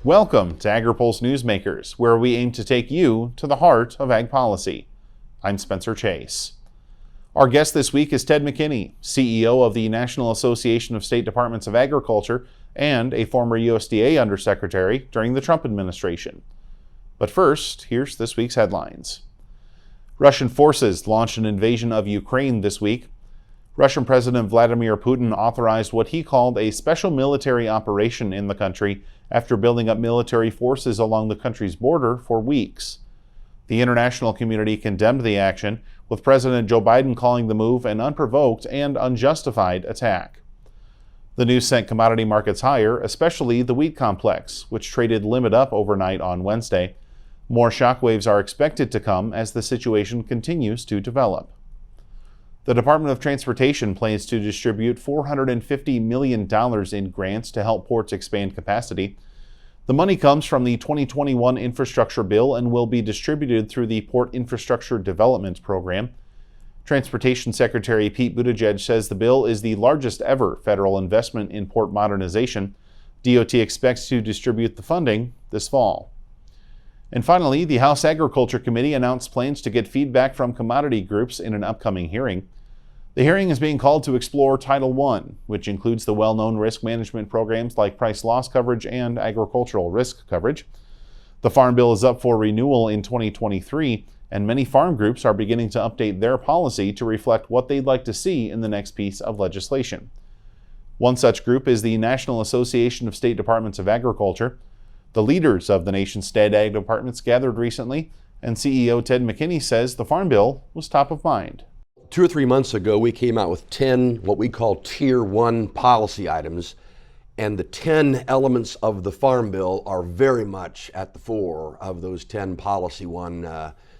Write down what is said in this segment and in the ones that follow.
Welcome to Agri-Pulse Newsmakers, where we aim to take you to the heart of ag policy. I'm Spencer Chase. Our guest this week is Ted McKinney, CEO of the National Association of State Departments of Agriculture and a former USDA undersecretary during the Trump administration. But first, here's this week's headlines. Russian forces launched an invasion of Ukraine this week. Russian President Vladimir Putin authorized what he called a special military operation in the country after building up military forces along the country's border for weeks. The international community condemned the action, with President Joe Biden calling the move an unprovoked and unjustified attack. The news sent commodity markets higher, especially the wheat complex, which traded limit up overnight on Wednesday. More shockwaves are expected to come as the situation continues to develop. The Department of Transportation plans to distribute $450 million in grants to help ports expand capacity. The money comes from the 2021 infrastructure bill and will be distributed through the Port Infrastructure Development Program. Transportation Secretary Pete Buttigieg says the bill is the largest ever federal investment in port modernization. DOT expects to distribute the funding this fall. And finally, the House Agriculture Committee announced plans to get feedback from commodity groups in an upcoming hearing. The hearing is being called to explore Title I, which includes the well-known risk management programs like price loss coverage and agricultural risk coverage. The Farm Bill is up for renewal in 2023, and many farm groups are beginning to update their policy to reflect what they'd like to see in the next piece of legislation. One such group is the National Association of State Departments of Agriculture. The leaders of the nation's state ag departments gathered recently, and CEO Ted McKinney says the Farm Bill was top of mind. 2 or 3 months ago, we came out with 10 what we call Tier 1 policy items, and the 10 elements of the Farm Bill are very much at the fore of those 10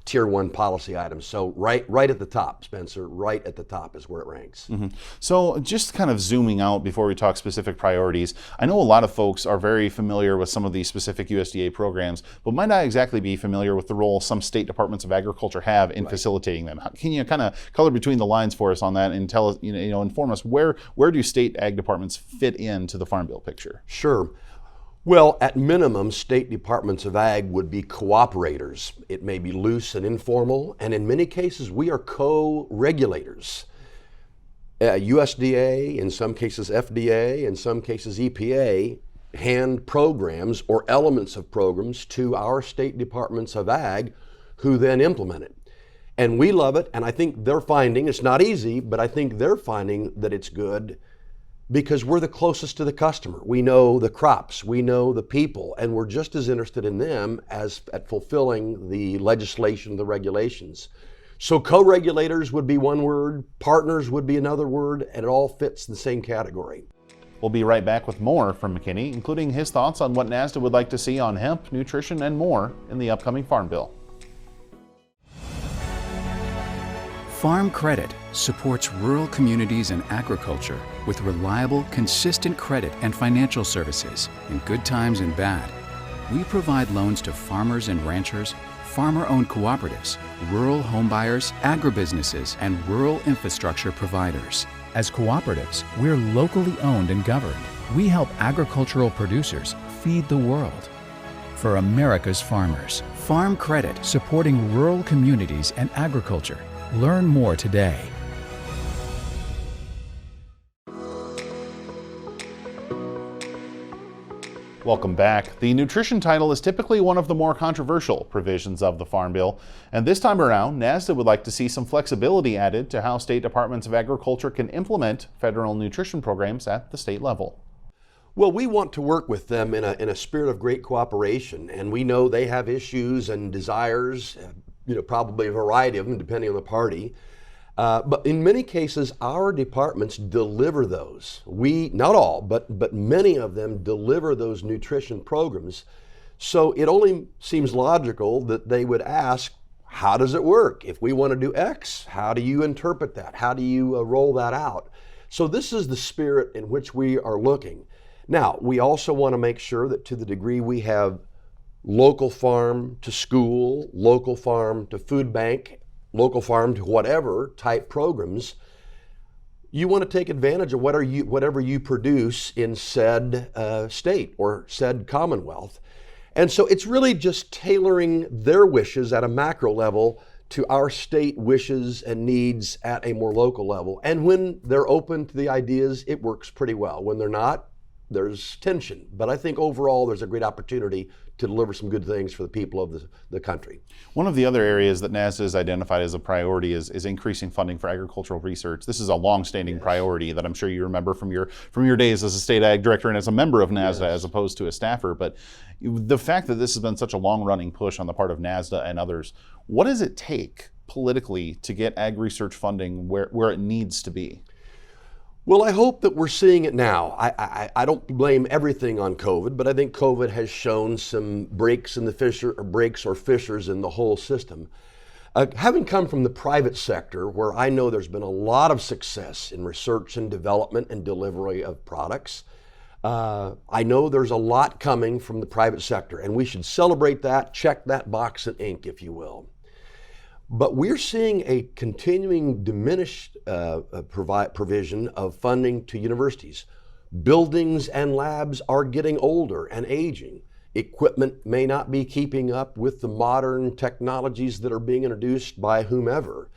Tier 1 policy items. So right at the top, Spencer, right at the top is where it ranks. So just kind of zooming out before we talk specific priorities, I know a lot of folks are very familiar with some of these specific USDA programs, but might not exactly be familiar with the role some state departments of agriculture have in facilitating them. Can you kind of color between the lines for us on that and tell us, inform us where do state ag departments fit into the Farm Bill picture? Sure. Well, at minimum, state departments of ag would be cooperators. It may be loose and informal, and in many cases, we are co-regulators. USDA, in some cases FDA, in some cases EPA, hand programs or elements of programs to our state departments of ag, who then implement it. And we love it, and I think they're finding, it's not easy, but I think they're finding that it's good because we're the closest to the customer. We know the crops, we know the people, and we're just as interested in them as at fulfilling the legislation, the regulations. So co-regulators would be one word, partners would be another word, and it all fits the same category. We'll be right back with more from McKinney, including his thoughts on what NASDA would like to see on hemp, nutrition, and more in the upcoming Farm Bill. Farm Credit supports rural communities and agriculture with reliable, consistent credit and financial services in good times and bad. We provide loans to farmers and ranchers, farmer-owned cooperatives, rural homebuyers, agribusinesses, and rural infrastructure providers. As cooperatives, we're locally owned and governed. We help agricultural producers feed the world. For America's farmers, Farm Credit supporting rural communities and agriculture. Learn more today. Welcome back. The nutrition title is typically one of the more controversial provisions of the Farm Bill, and this time around, NASDA would like to see some flexibility added to how state departments of agriculture can implement federal nutrition programs at the state level. Well, we want to work with them in a spirit of great cooperation, and we know they have issues and desires, probably a variety of them depending on the party. But in many cases, our departments deliver those. Not all, but many of them deliver those nutrition programs. So it only seems logical that they would ask, how does it work? If we want to do X, how do you interpret that? How do you roll that out? So this is the spirit in which we are looking. Now, we also want to make sure that to the degree we have local farm to school, local farm to food bank, local farm to whatever type programs, you want to take advantage of whatever you produce in said state or said commonwealth. And so it's really just tailoring their wishes at a macro level to our state wishes and needs at a more local level. And when they're open to the ideas, it works pretty well. When they're not, there's tension. But I think overall there's a great opportunity to deliver some good things for the people of the country. One of the other areas that NASDA has identified as a priority is increasing funding for agricultural research. This is a long-standing priority that I'm sure you remember from your days as a state ag director and as a member of NASDA as opposed to a staffer. But the fact that this has been such a long-running push on the part of NASDA and others, what does it take politically to get ag research funding where it needs to be? Well, I hope that we're seeing it now. I don't blame everything on COVID, but I think COVID has shown some breaks in the fissures in the whole system. Having come from the private sector, where I know there's been a lot of success in research and development and delivery of products, I know there's a lot coming from the private sector, and we should celebrate that, check that box in ink, if you will. But we're seeing a continuing diminished provision of funding to universities. Buildings and labs are getting older and aging. Equipment may not be keeping up with the modern technologies that are being introduced by whomever.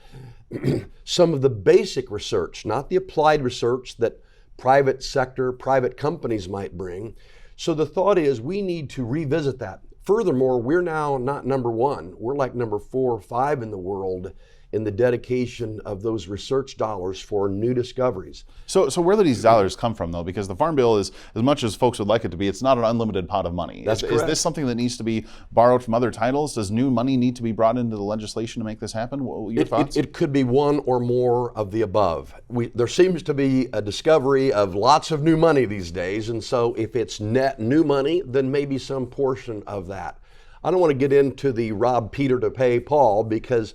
Some of the basic research, not the applied research that private sector, private companies might bring. So the thought is we need to revisit that. Furthermore, we're now not number one. We're like number 4 or 5 in the world in the dedication of those research dollars for new discoveries. So where do these dollars come from, though? Because the Farm Bill is, as much as folks would like it to be, it's not an unlimited pot of money. That's correct. Is this something that needs to be borrowed from other titles? Does new money need to be brought into the legislation to make this happen? Your thoughts? It could be one or more of the above. There seems to be a discovery of lots of new money these days, and so if it's net new money, then maybe some portion of that. I don't want to get into the rob Peter to pay Paul, because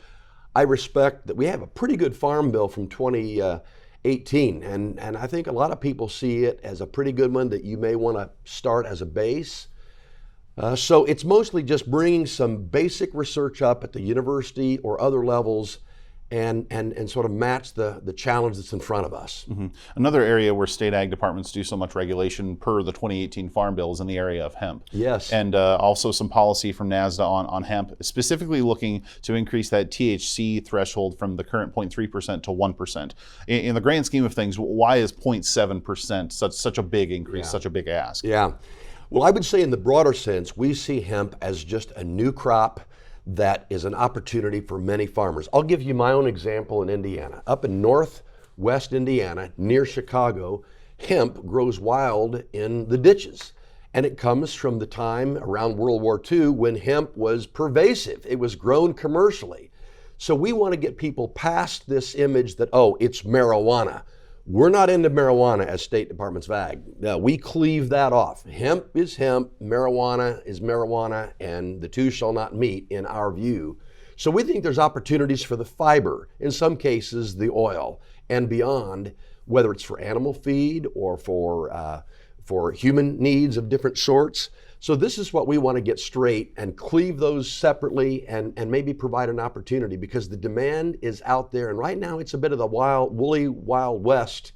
I respect that we have a pretty good farm bill from 2018, and I think a lot of people see it as a pretty good one that you may want to start as a base. So it's mostly just bringing some basic research up at the university or other levels and sort of match the challenge that's in front of us. Mm-hmm. Another area where state ag departments do so much regulation per the 2018 Farm Bill is in the area of hemp. Yes. And also some policy from NASDA on hemp, specifically looking to increase that THC threshold from the current 0.3% to 1%. In the grand scheme of things, why is 0.7% such a big increase, such a big ask? Yeah. Well, I would say in the broader sense, we see hemp as just a new crop that is an opportunity for many farmers. I'll give you my own example in Indiana. Up in northwest Indiana, near Chicago, hemp grows wild in the ditches. And it comes from the time around World War II when hemp was pervasive. It was grown commercially. So we want to get people past this image that, oh, it's marijuana. We're not into marijuana as State Department's VAG. No, we cleave that off. Hemp is hemp, marijuana is marijuana, and the two shall not meet in our view. So we think there's opportunities for the fiber, in some cases the oil, and beyond, whether it's for animal feed or for human needs of different sorts. So this is what we want to get straight and cleave those separately and maybe provide an opportunity, because the demand is out there, and right now it's a bit of the woolly wild west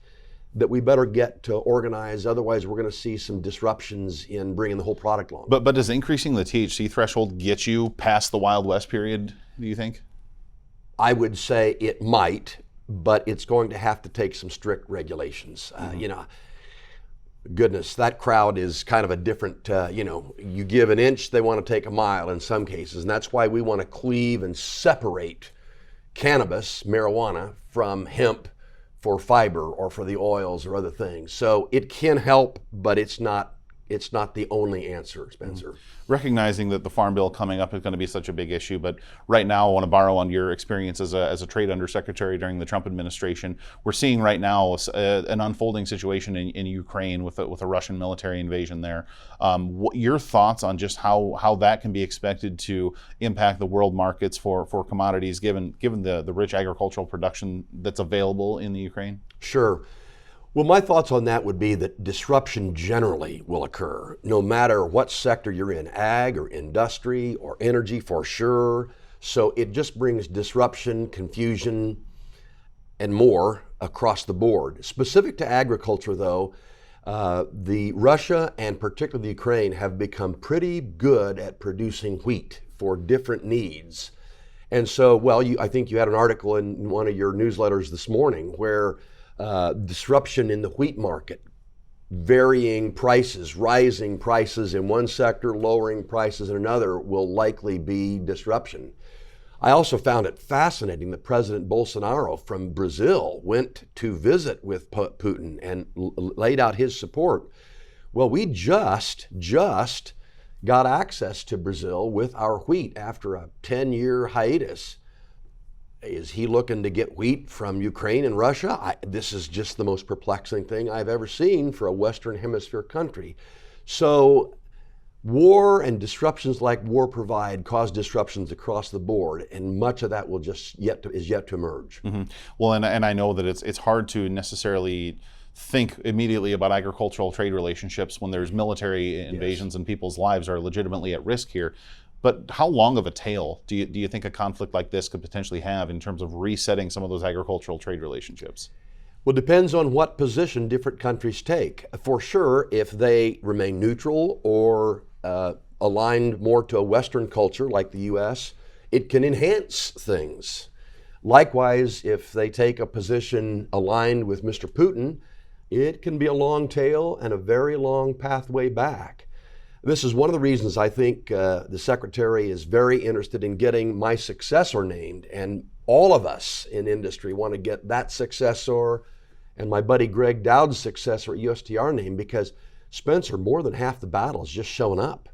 that we better get to organize. Otherwise we're going to see some disruptions in bringing the whole product along. But does increasing the THC threshold get you past the Wild West period, do you think? I would say it might, but it's going to have to take some strict regulations. Goodness, that crowd is kind of a different, you give an inch, they want to take a mile in some cases. And that's why we want to cleave and separate cannabis, marijuana, from hemp for fiber or for the oils or other things. So it can help, but it's not the only answer, Spencer. Recognizing that the Farm Bill coming up is going to be such a big issue, but right now I want to borrow on your experience as a trade undersecretary during the Trump administration. We're seeing right now an unfolding situation in Ukraine with a Russian military invasion there. Your thoughts on just how that can be expected to impact the world markets for commodities, given the rich agricultural production that's available in the Ukraine? Sure. Well, my thoughts on that would be that disruption generally will occur, no matter what sector you're in, ag or industry or energy, for sure. So it just brings disruption, confusion. and more across the board. Specific to agriculture, though, the Russia and particularly the Ukraine have become pretty good at producing wheat for different needs. And so, well, I think you had an article in one of your newsletters this morning where disruption in the wheat market, varying prices, rising prices in one sector, lowering prices in another will likely be disruption. I also found it fascinating that President Bolsonaro from Brazil went to visit with Putin and laid out his support. Well, we just got access to Brazil with our wheat after a 10-year hiatus. Is he looking to get wheat from Ukraine and Russia? This is just the most perplexing thing I've ever seen for a Western Hemisphere country. So war and disruptions like war provide cause disruptions across the board, and much of that will is yet to emerge. Mm-hmm. Well, and I know that it's hard to necessarily think immediately about agricultural trade relationships when there's military invasions and people's lives are legitimately at risk here. But how long of a tail do you think a conflict like this could potentially have in terms of resetting some of those agricultural trade relationships? Well, it depends on what position different countries take. For sure, if they remain neutral or aligned more to a Western culture like the U.S., it can enhance things. Likewise, if they take a position aligned with Mr. Putin, it can be a long tail and a very long pathway back. This is one of the reasons I think the Secretary is very interested in getting my successor named, and all of us in industry want to get that successor and my buddy Greg Dowd's successor at USTR named, because Spencer, more than half the battle is just showing up.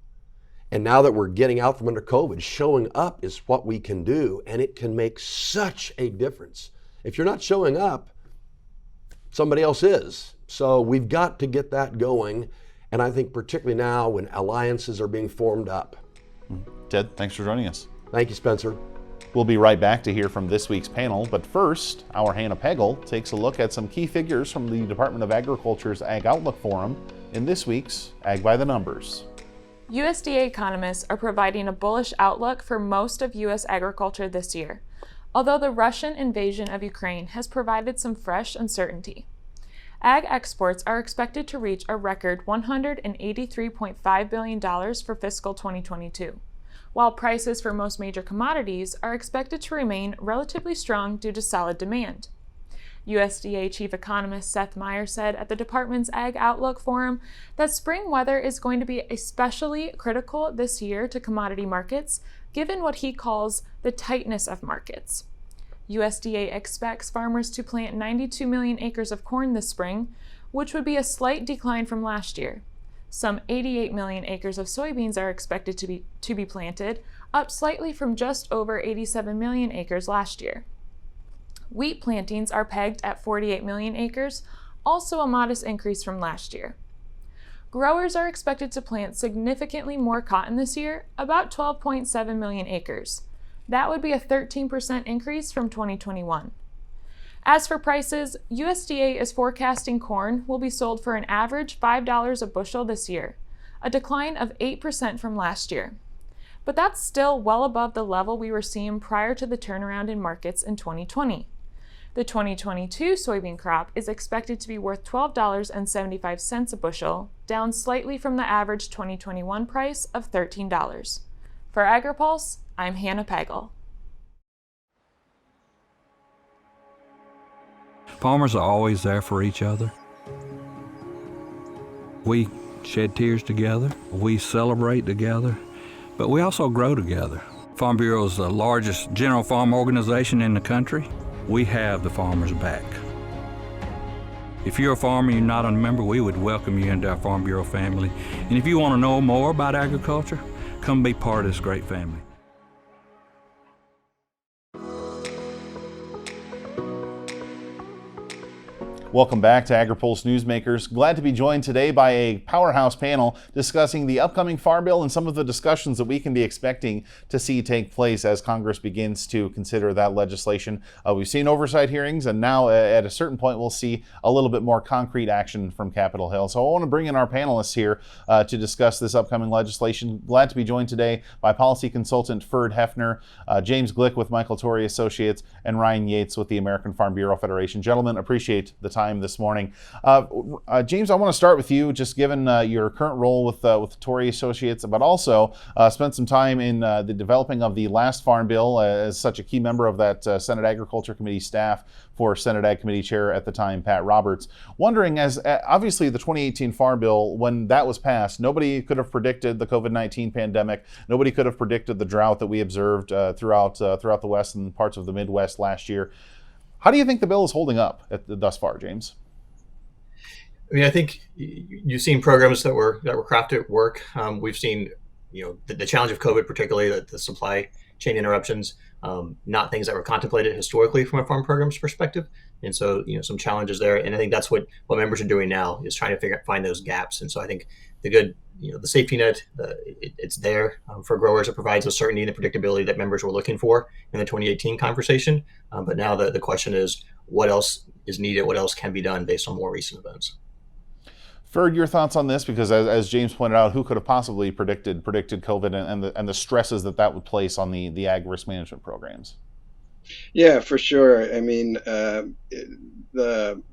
And now that we're getting out from under COVID, showing up is what we can do, and it can make such a difference. If you're not showing up, somebody else is. So we've got to get that going. And I think particularly now when alliances are being formed up. Ted, thanks for joining us. Thank you, Spencer. We'll be right back to hear from this week's panel, but first, our Hannah Pegel takes a look at some key figures from the Department of Agriculture's Ag Outlook Forum in this week's Ag by the Numbers. USDA economists are providing a bullish outlook for most of U.S. agriculture this year, although the Russian invasion of Ukraine has provided some fresh uncertainty. Ag exports are expected to reach a record $183.5 billion for fiscal 2022, while prices for most major commodities are expected to remain relatively strong due to solid demand. USDA Chief Economist Seth Meyer said at the department's Ag Outlook Forum that spring weather is going to be especially critical this year to commodity markets, given what he calls the tightness of markets. USDA expects farmers to plant 92 million acres of corn this spring, which would be a slight decline from last year. Some 88 million acres of soybeans are expected to be planted, up slightly from just over 87 million acres last year. Wheat plantings are pegged at 48 million acres, also a modest increase from last year. Growers are expected to plant significantly more cotton this year, about 12.7 million acres. That would be a 13% increase from 2021. As for prices, USDA is forecasting corn will be sold for an average $5 a bushel this year, a decline of 8% from last year. But that's still well above the level we were seeing prior to the turnaround in markets in 2020. The 2022 soybean crop is expected to be worth $12.75 a bushel, down slightly from the average 2021 price of $13. For Agri-Pulse, I'm Hannah Pegel. Farmers are always there for each other. We shed tears together, we celebrate together, but we also grow together. Farm Bureau is the largest general farm organization in the country. We have the farmers' back. If you're a farmer and you're not a member, we would welcome you into our Farm Bureau family. And if you want to know more about agriculture, come be part of this great family. Welcome back to Agri-Pulse Newsmakers. Glad to be joined today by a powerhouse panel discussing the upcoming Farm Bill and some of the discussions that we can be expecting to see take place as Congress begins to consider that legislation. We've seen oversight hearings, and now at a certain point we'll see a little bit more concrete action from Capitol Hill. So I want to bring in our panelists here to discuss this upcoming legislation. Glad to be joined today by policy consultant Ferd Hefner, James Glick with Michael Torrey Associates, and Ryan Yates with the American Farm Bureau Federation. Gentlemen, appreciate the time this morning. James, I want to start with you, just given your current role with Torrey Associates, but also spent some time in the developing of the last Farm Bill as such a key member of that Senate Agriculture Committee staff for Senate Ag Committee Chair at the time, Pat Roberts. Wondering, as obviously the 2018 Farm Bill, when that was passed, nobody could have predicted the COVID-19 pandemic. Nobody could have predicted the drought that we observed throughout the West and parts of the Midwest last year. How do you think the bill is holding up thus far, James? I mean, I think you've seen programs that were crafted at work. We've seen, the challenge of COVID, particularly the supply chain interruptions, not things that were contemplated historically from a farm program's perspective. And so, some challenges there. And I think that's what members are doing now, is trying to find those gaps. And so I think the safety net, it's there for growers. It provides a certainty and the predictability that members were looking for in the 2018 conversation. But now the question is, what else is needed? What else can be done based on more recent events? Ferd, your thoughts on this? Because as James pointed out, who could have possibly predicted COVID and the stresses that would place on the ag risk management programs? Yeah, for sure. I mean, the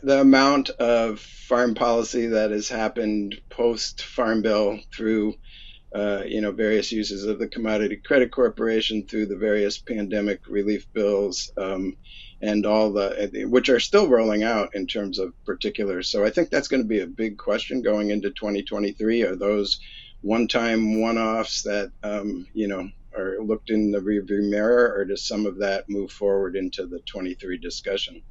amount of farm policy that has happened post Farm Bill through various uses of the Commodity Credit Corporation, through the various pandemic relief bills, and all which are still rolling out in terms of particulars. So I think that's going to be a big question going into 2023. Are those one-time one-offs that are looked in the rearview mirror, or does some of that move forward into the 23 discussion?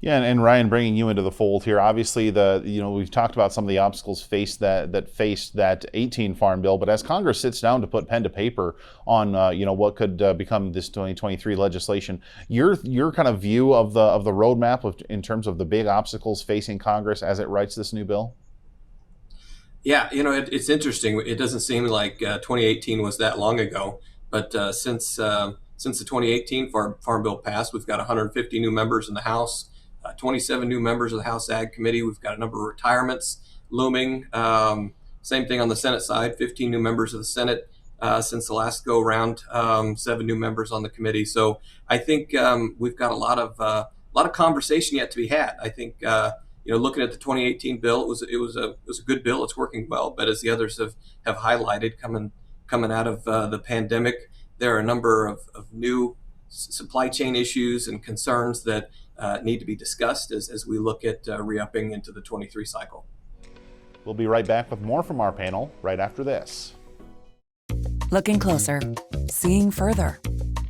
Yeah, and Ryan, bringing you into the fold here, obviously we've talked about some of the obstacles faced that 18 Farm Bill, but as Congress sits down to put pen to paper on what could become this 2023 legislation, your kind of view of the roadmap in terms of the big obstacles facing Congress as it writes this new bill? Yeah, it's interesting. It doesn't seem like 2018 was that long ago, but since the 2018 Farm Bill passed, we've got 150 new members in the House, 27 new members of the House Ag Committee. We've got a number of retirements looming. Same thing on the Senate side, 15 new members of the Senate since the last go around, 7 new members on the committee. So I think we've got a lot of conversation yet to be had. I think looking at the 2018 bill, it was a good bill. It's working well, but as the others have highlighted, coming out of the pandemic, there are a number of new supply chain issues and concerns that need to be discussed as we look at re-upping into the 23 cycle. We'll be right back with more from our panel right after this. Looking closer, seeing further.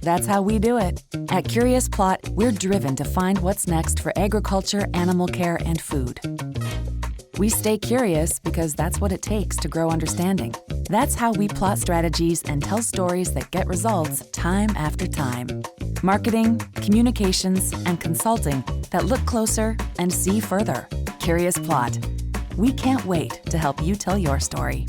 That's how we do it. At Curious Plot, we're driven to find what's next for agriculture, animal care, and food. We stay curious because that's what it takes to grow understanding. That's how we plot strategies and tell stories that get results time after time. Marketing, communications, and consulting that look closer and see further. Curious Plot. We can't wait to help you tell your story.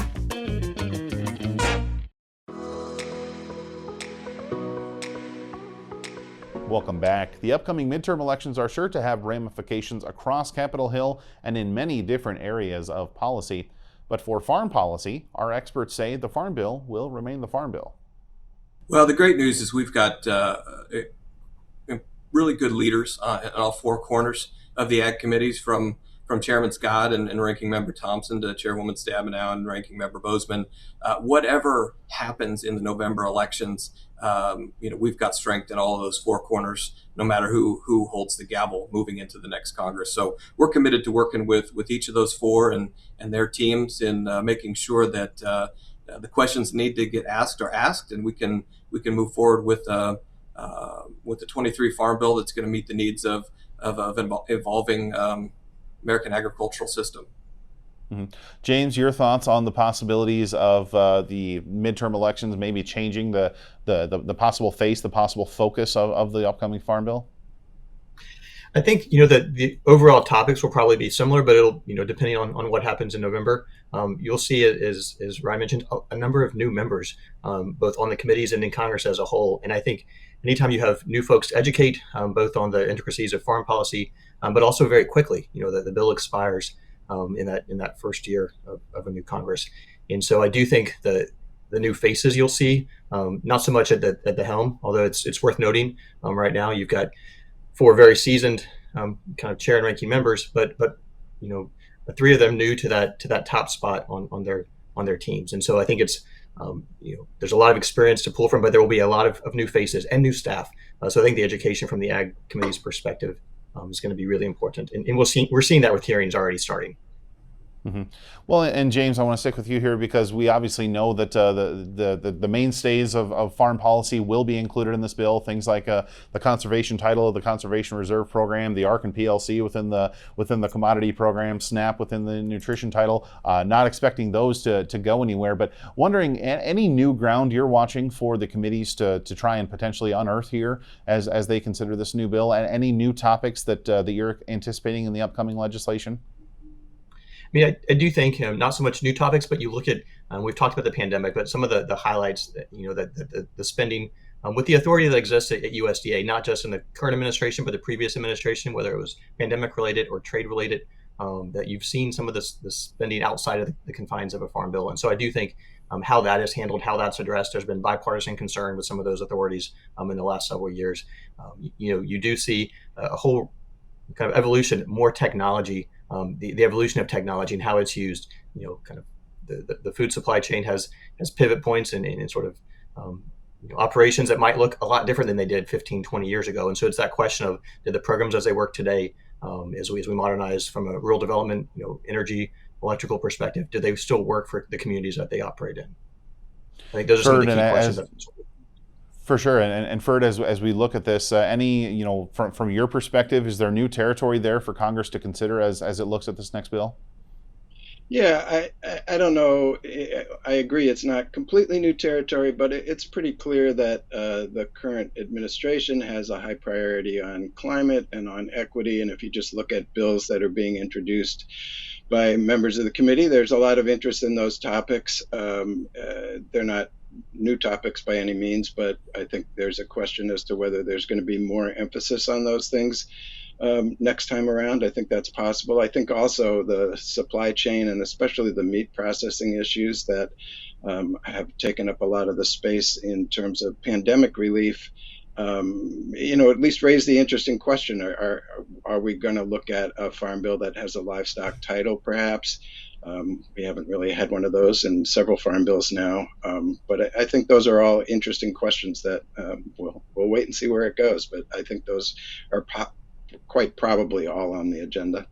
Welcome back. The upcoming midterm elections are sure to have ramifications across Capitol Hill and in many different areas of policy. But for farm policy, our experts say the Farm Bill will remain the Farm Bill. Well, the great news is we've got really good leaders in all 4 corners of the Ag Committees, from Chairman Scott and Ranking Member Thompson to Chairwoman Stabenow and Ranking Member Bozeman. Whatever happens in the November elections, we've got strength in all of those 4 corners, no matter who holds the gavel moving into the next Congress. So we're committed to working with each of those 4 and their teams in making sure that the questions need to get asked are asked, and we can move forward with the 23 Farm Bill that's going to meet the needs of evolving American agricultural system. Mm-hmm. James, your thoughts on the possibilities of the midterm elections maybe changing the possible face, the possible focus of the upcoming Farm Bill? I think that the overall topics will probably be similar, but it'll depending on what happens in November, you'll see it as Ryan mentioned a number of new members, both on the committees and in Congress as a whole. And I think anytime you have new folks to educate, both on the intricacies of foreign policy, but also very quickly, that the bill expires in that first year of a new Congress. And so I do think the new faces you'll see, not so much at the helm, although it's worth noting right now you've got 4 very seasoned kind of chair and ranking members, but 3 of them new to that top spot on their teams. And so I think it's there's a lot of experience to pull from, but there will be a lot of new faces and new staff. So I think the education from the Ag Committee's perspective is going to be really important, and we're seeing that with hearings already starting. Mm-hmm. Well, and James, I want to stick with you here because we obviously know that the mainstays of farm policy will be included in this bill. Things like the conservation title of the Conservation Reserve Program, the ARC and PLC within the commodity program, SNAP within the nutrition title. Not expecting those to go anywhere, but wondering any new ground you're watching for the committees to try and potentially unearth here as they consider this new bill, and any new topics that you're anticipating in the upcoming legislation. I mean, I do think not so much new topics, but you look at we've talked about the pandemic, but some of the highlights that the spending with the authority that exists at USDA, not just in the current administration, but the previous administration, whether it was pandemic related or trade related, that you've seen some of the spending outside of the confines of a farm bill. And so I do think how that is handled, how that's addressed, there's been bipartisan concern with some of those authorities in the last several years. You do see a whole kind of evolution, more technology. The evolution of technology and how it's used, kind of the food supply chain has pivot points and sort of operations that might look a lot different than they did 15, 20 years ago. And so it's that question of, did the programs as they work today, as we modernize from a rural development, energy, electrical perspective, do they still work for the communities that they operate in? I think those are some of the key questions. For sure, and Ferd, as we look at this, any from your perspective, is there new territory there for Congress to consider as it looks at this next bill? Yeah, I don't know. I agree it's not completely new territory, but it's pretty clear that the current administration has a high priority on climate and on equity. And if you just look at bills that are being introduced by members of the committee, there's a lot of interest in those topics. They're not new topics by any means, but I think there's a question as to whether there's going to be more emphasis on those things next time around. I think that's possible. I think also the supply chain and especially the meat processing issues that have taken up a lot of the space in terms of pandemic relief, at least raise the interesting question. Are we going to look at a farm bill that has a livestock title perhaps? We haven't really had one of those in several farm bills now, but I think those are all interesting questions that we'll wait and see where it goes. But I think those are quite probably all on the agenda.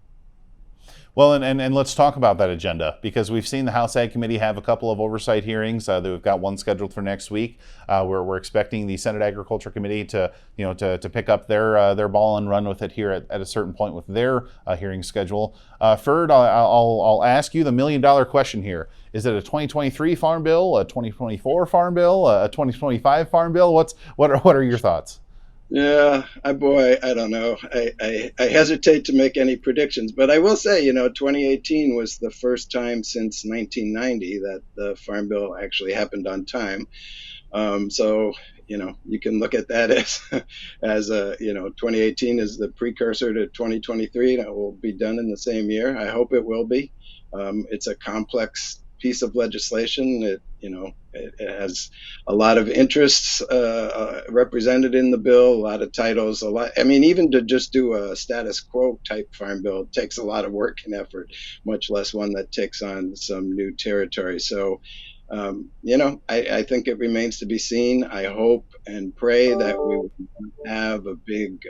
Well, and let's talk about that agenda, because we've seen the House Ag Committee have a couple of oversight hearings. We've got one scheduled for next week. We're expecting the Senate Agriculture Committee to pick up their ball and run with it here at a certain point with their hearing schedule. Ferd, I'll ask you the $1 million question here. Is it a 2023 farm bill, a 2024 farm bill, a 2025 farm bill? What are your thoughts? Yeah, I don't know. I hesitate to make any predictions, but I will say, 2018 was the first time since 1990 that the Farm Bill actually happened on time. So, you can look at that as 2018 is the precursor to 2023, and it will be done in the same year. I hope it will be. It's a complex piece of legislation. It has a lot of interests represented in the bill, a lot of titles, even to just do a status quo type farm bill takes a lot of work and effort, much less one that takes on some new territory. So, I think it remains to be seen. I hope and pray that we will have a big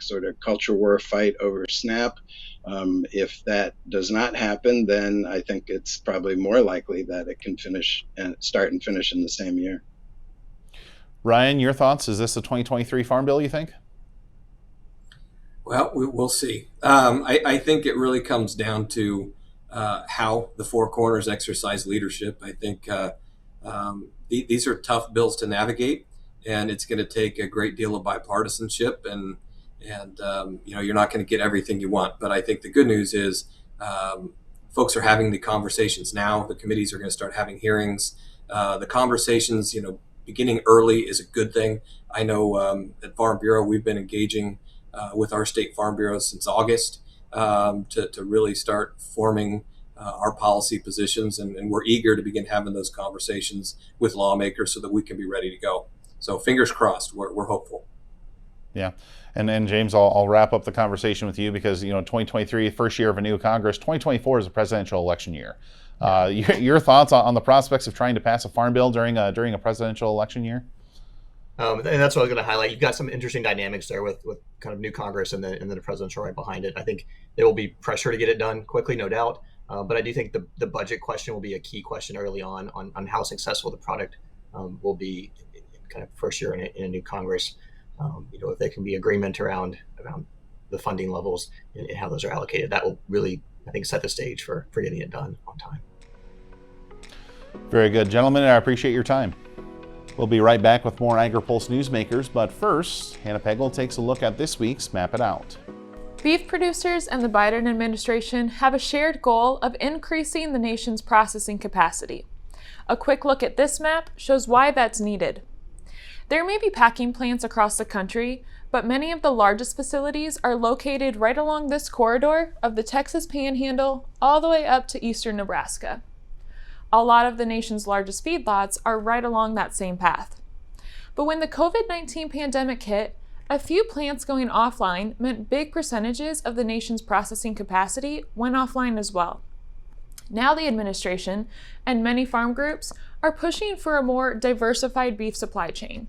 sort of culture war fight over SNAP. If that does not happen, then I think it's probably more likely that it can start and finish in the same year. Ryan, your thoughts? Is this a 2023 Farm Bill, you think? Well, we'll see. I think it really comes down to how the Four Corners exercise leadership. I think these are tough bills to navigate, and it's going to take a great deal of bipartisanship. And And you're not going to get everything you want. But I think the good news is folks are having the conversations now. The committees are going to start having hearings. The conversations, beginning early is a good thing. I know at Farm Bureau, we've been engaging with our state farm bureaus since August to really start forming our policy positions. And we're eager to begin having those conversations with lawmakers so that we can be ready to go. So fingers crossed, we're hopeful. Yeah. And James, I'll wrap up the conversation with you because, 2023, first year of a new Congress, 2024 is a presidential election year. Your thoughts on the prospects of trying to pass a farm bill during a presidential election year? And that's what I was going to highlight. You've got some interesting dynamics there with kind of new Congress and then the presidential right behind it. I think there will be pressure to get it done quickly, no doubt. But I do think the budget question will be a key question early on how successful the product will be in kind of first year in a new Congress. If there can be agreement around the funding levels and how those are allocated, that will really, I think, set the stage for getting it done on time. Very good. Gentlemen, I appreciate your time. We'll be right back with more Agri-Pulse Newsmakers, but first, Hannah Pegel takes a look at this week's Map It Out. Beef producers and the Biden administration have a shared goal of increasing the nation's processing capacity. A quick look at this map shows why that's needed. There may be packing plants across the country, but many of the largest facilities are located right along this corridor of the Texas Panhandle all the way up to eastern Nebraska. A lot of the nation's largest feedlots are right along that same path. But when the COVID-19 pandemic hit, a few plants going offline meant big percentages of the nation's processing capacity went offline as well. Now the administration and many farm groups are pushing for a more diversified beef supply chain.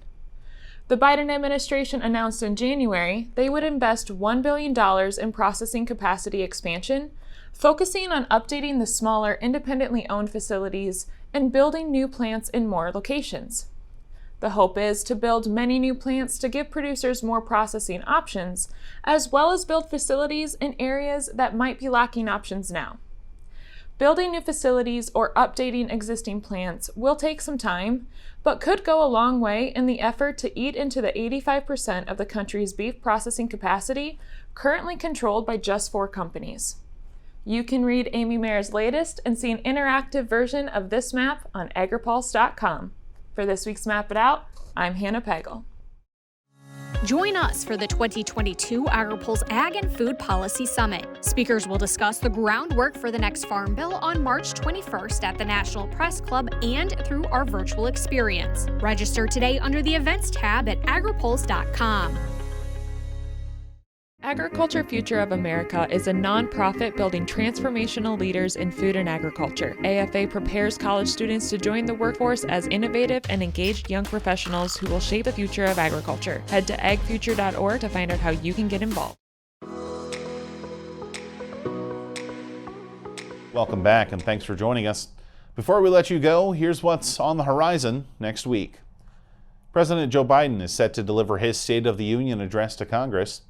The Biden administration announced in January they would invest $1 billion in processing capacity expansion, focusing on updating the smaller independently owned facilities and building new plants in more locations. The hope is to build many new plants to give producers more processing options, as well as build facilities in areas that might be lacking options now. Building new facilities or updating existing plants will take some time, but could go a long way in the effort to eat into the 85% of the country's beef processing capacity currently controlled by just 4 companies. You can read Amy Mayer's latest and see an interactive version of this map on Agri-Pulse.com. For this week's Map It Out, I'm Hannah Pegel. Join us for the 2022 Agri-Pulse Ag and Food Policy Summit. Speakers will discuss the groundwork for the next Farm Bill on March 21st at the National Press Club and through our virtual experience. Register today under the Events tab at agripulse.com. Agriculture Future of America is a nonprofit building transformational leaders in food and agriculture. AFA prepares college students to join the workforce as innovative and engaged young professionals who will shape the future of agriculture. Head to agfuture.org to find out how you can get involved. Welcome back and thanks for joining us. Before we let you go, here's what's on the horizon next week. President Joe Biden is set to deliver his State of the Union address to Congress.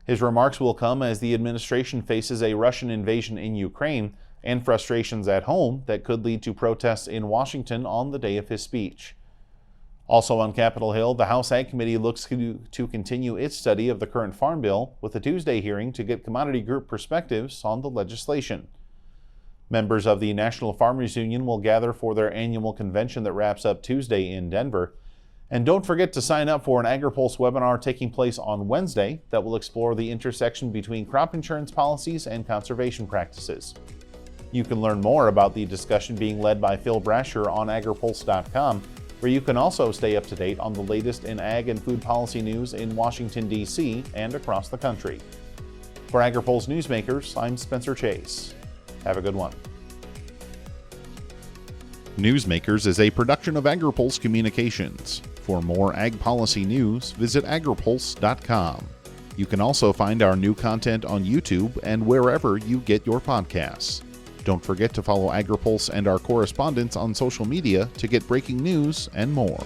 His remarks will come as the administration faces a Russian invasion in Ukraine and frustrations at home that could lead to protests in Washington on the day of his speech. Also on Capitol Hill, the House Ag Committee looks to continue its study of the current Farm Bill with a Tuesday hearing to get commodity group perspectives on the legislation. Members of the National Farmers Union will gather for their annual convention that wraps up Tuesday in Denver. And don't forget to sign up for an Agri-Pulse webinar taking place on Wednesday that will explore the intersection between crop insurance policies and conservation practices. You can learn more about the discussion being led by Phil Brasher on agripulse.com, where you can also stay up to date on the latest in ag and food policy news in Washington, D.C. and across the country. For Agri-Pulse Newsmakers, I'm Spencer Chase. Have a good one. Newsmakers is a production of Agri-Pulse Communications. For more ag policy news, visit agripulse.com. You can also find our new content on YouTube and wherever you get your podcasts. Don't forget to follow Agri-Pulse and our correspondents on social media to get breaking news and more.